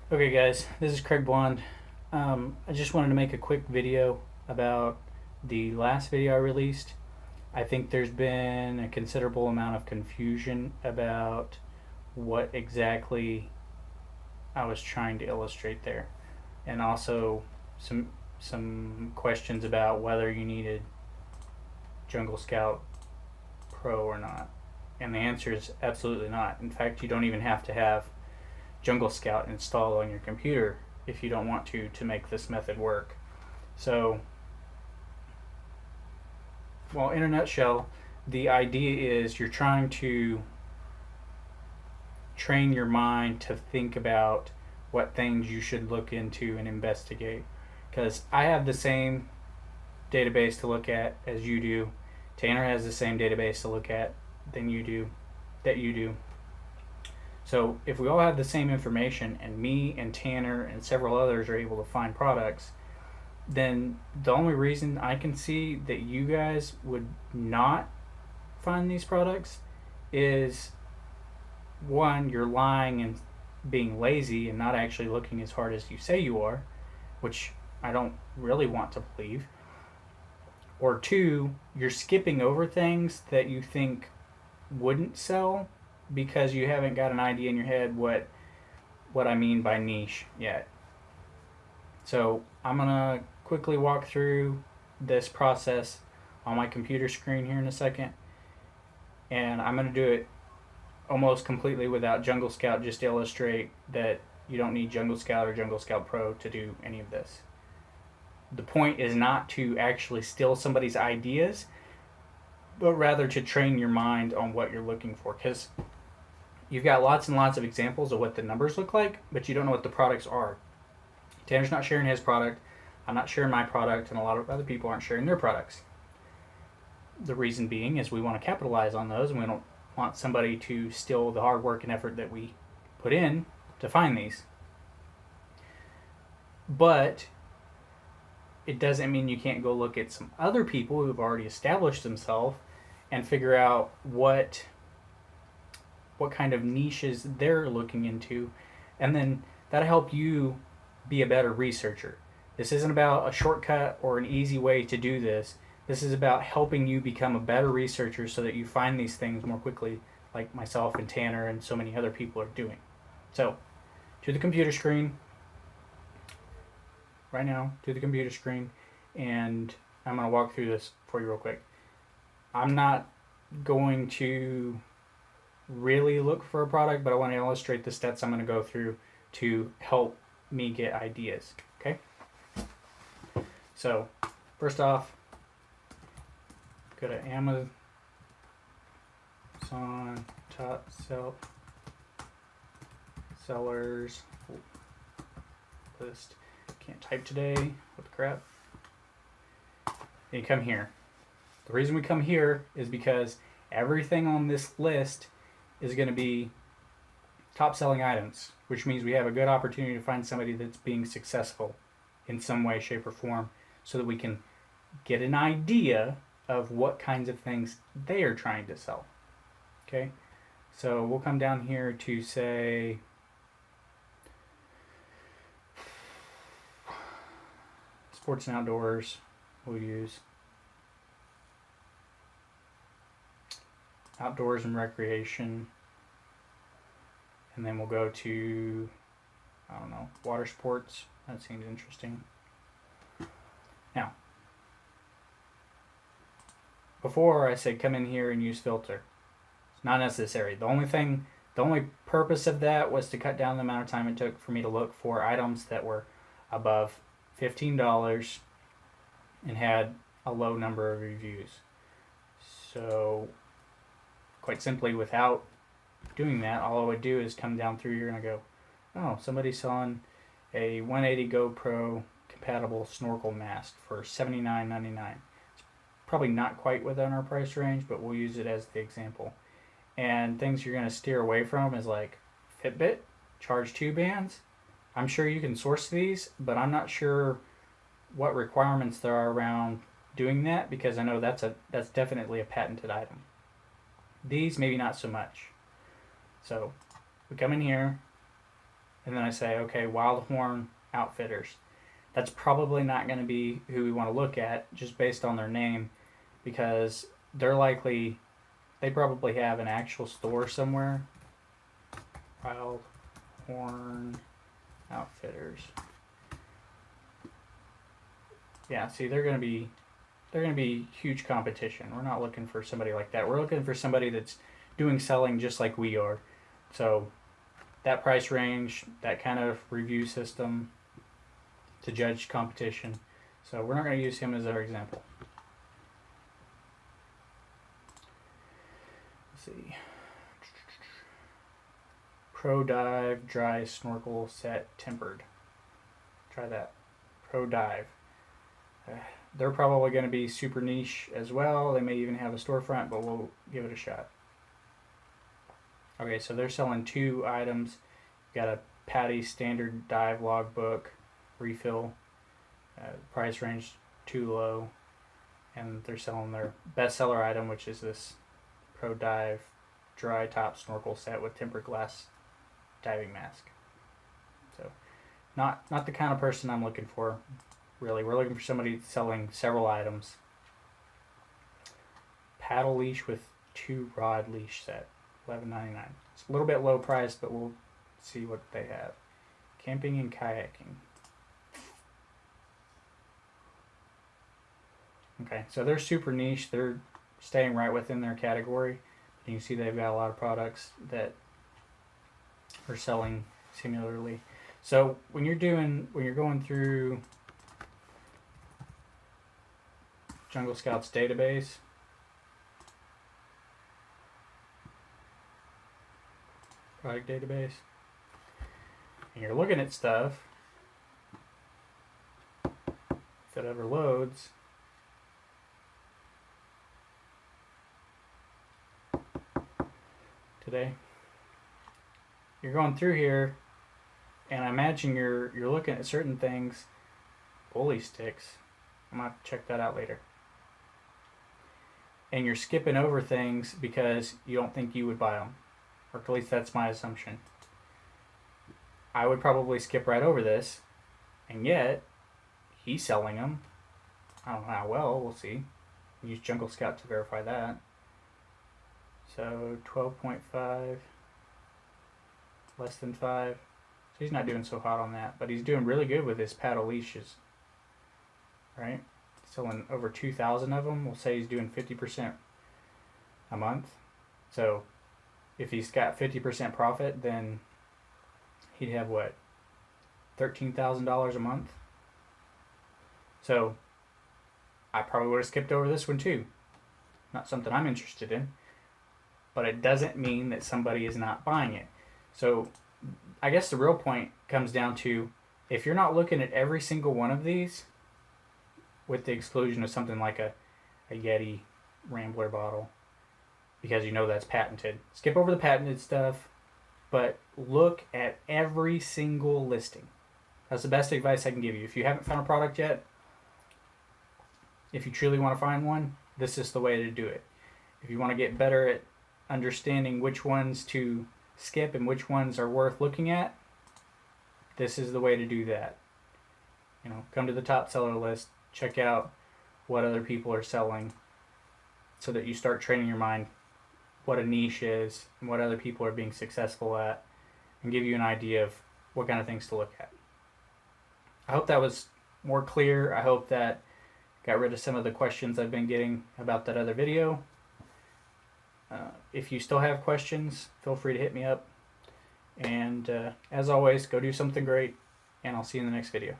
Okay, guys, this is Craig Blonde. I just wanted to make a quick video about the last video I released. I think there's been a considerable amount of confusion about what exactly I was trying to illustrate there, and also some questions about whether you needed Jungle Scout Pro or not. And the answer is absolutely not. In fact, you don't even have to have Jungle Scout installed on your computer if you don't want to make this method work. So, well, in a nutshell, the idea is you're trying to train your mind to think about what things you should look into and investigate. Because I have the same database to look at as you do. Tanner has the same database to look at than you do, that you do. So if we all have the same information and me and Tanner and several others are able to find products, then the only reason I can see that you guys would not find these products is one, you're lying and being lazy and not actually looking as hard as you say you are, which I don't really want to believe. Or two, you're skipping over things that you think wouldn't sell because you haven't got an idea in your head what I mean by niche yet. So I'm gonna quickly walk through this process on my computer screen here in a second, and I'm gonna do it almost completely without Jungle Scout, just to illustrate that you don't need Jungle Scout or Jungle Scout Pro to do any of this. The point is not to actually steal somebody's ideas, but rather to train your mind on what you're looking for, because you've got lots and lots of examples of what the numbers look like, but you don't know what the products are. Tanner's not sharing his product, I'm not sharing my product, and a lot of other people aren't sharing their products. The reason being is we want to capitalize on those, and we don't want somebody to steal the hard work and effort that we put in to find these. But it doesn't mean you can't go look at some other people who've already established themselves and figure out what kind of niches they're looking into, and then that'll help you be a better researcher. This isn't about a shortcut or an easy way to do this. This is about helping you become a better researcher so that you find these things more quickly, like myself and Tanner and so many other people are doing. So, to the computer screen, right now, to the computer screen, and I'm going to walk through this for you real quick. I'm not going to really look for a product, but I want to illustrate the steps I'm going to go through to help me get ideas. Okay? So, first off, go to Amazon top sellers list. Can't type today. What the crap? And you come here. The reason we come here is because everything on this list is going to be top selling items, which means we have a good opportunity to find somebody that's being successful in some way, shape, or form so that we can get an idea of what kinds of things they are trying to sell. Okay? So we'll come down here to say sports and outdoors. We'll use outdoors and recreation, and then we'll go to, I don't know, water sports. That seems interesting. Now, before I said come in here and use filter. It's not necessary. The only purpose of that was to cut down the amount of time it took for me to look for items that were above $15 and had a low number of reviews. So, quite simply, without doing that, all I would do is come down through here and I go, oh, somebody's selling a 180 GoPro compatible snorkel mask for $79.99. It's probably not quite within our price range, but we'll use it as the example. And things you're going to steer away from is like Fitbit, Charge 2 bands. I'm sure you can source these, but I'm not sure what requirements there are around doing that, because I know that's definitely a patented item. These maybe not so much. So we come in here and then I say, okay, Wild Horn Outfitters. That's probably not going to be who we want to look at just based on their name, because they probably have an actual store somewhere. Wild Horn Outfitters. Yeah, see, they're going to be huge competition. We're not looking for somebody like that. We're looking for somebody that's doing selling just like we are. So that price range, that kind of review system to judge competition. So we're not going to use him as our example. Let's see. Pro Dive Dry Snorkel Set Tempered. Try that. Pro Dive. They're probably going to be super niche as well. They may even have a storefront, but we'll give it a shot. Okay, so they're selling 2 items. Got a Patty standard dive logbook refill. Price range too low. And they're selling their bestseller item, which is this Pro Dive dry top snorkel set with tempered glass diving mask. So not the kind of person I'm looking for. Really, we're looking for somebody selling several items. Paddle leash with 2 rod leash set, $11.99. It's a little bit low priced, but we'll see what they have. Camping and kayaking. Okay, so they're super niche. They're staying right within their category. You can see they've got a lot of products that are selling similarly. So when you're going through Jungle Scout's database, product database, and you're looking at stuff, if it ever loads, today, you're going through here, and I imagine you're looking at certain things. Bully sticks, I'm gonna have to check that out later. And you're skipping over things because you don't think you would buy them. Or at least that's my assumption. I would probably skip right over this. And yet, he's selling them. I don't know how well, we'll see. Use Jungle Scout to verify that. So 12.5, less than 5. So he's not doing so hot on that. But he's doing really good with his paddle leashes. Right? Selling over 2,000 of them. We'll say he's doing 50% a month. So if he's got 50% profit, then he'd have what? $13,000 a month. So I probably would have skipped over this one too. Not something I'm interested in. But it doesn't mean that somebody is not buying it. So I guess the real point comes down to, if you're not looking at every single one of these, with the exclusion of something like a Yeti Rambler bottle, because you know that's patented. Skip over the patented stuff, but look at every single listing. That's the best advice I can give you. If you haven't found a product yet, if you truly want to find one, this is the way to do it. If you want to get better at understanding which ones to skip and which ones are worth looking at, this is the way to do that. Come to the top seller list, check out what other people are selling, so that you start training your mind what a niche is and what other people are being successful at, and give you an idea of what kind of things to look at. I hope that was more clear. I hope that got rid of some of the questions I've been getting about that other video. If you still have questions, feel free to hit me up. And as always, go do something great, and I'll see you in the next video.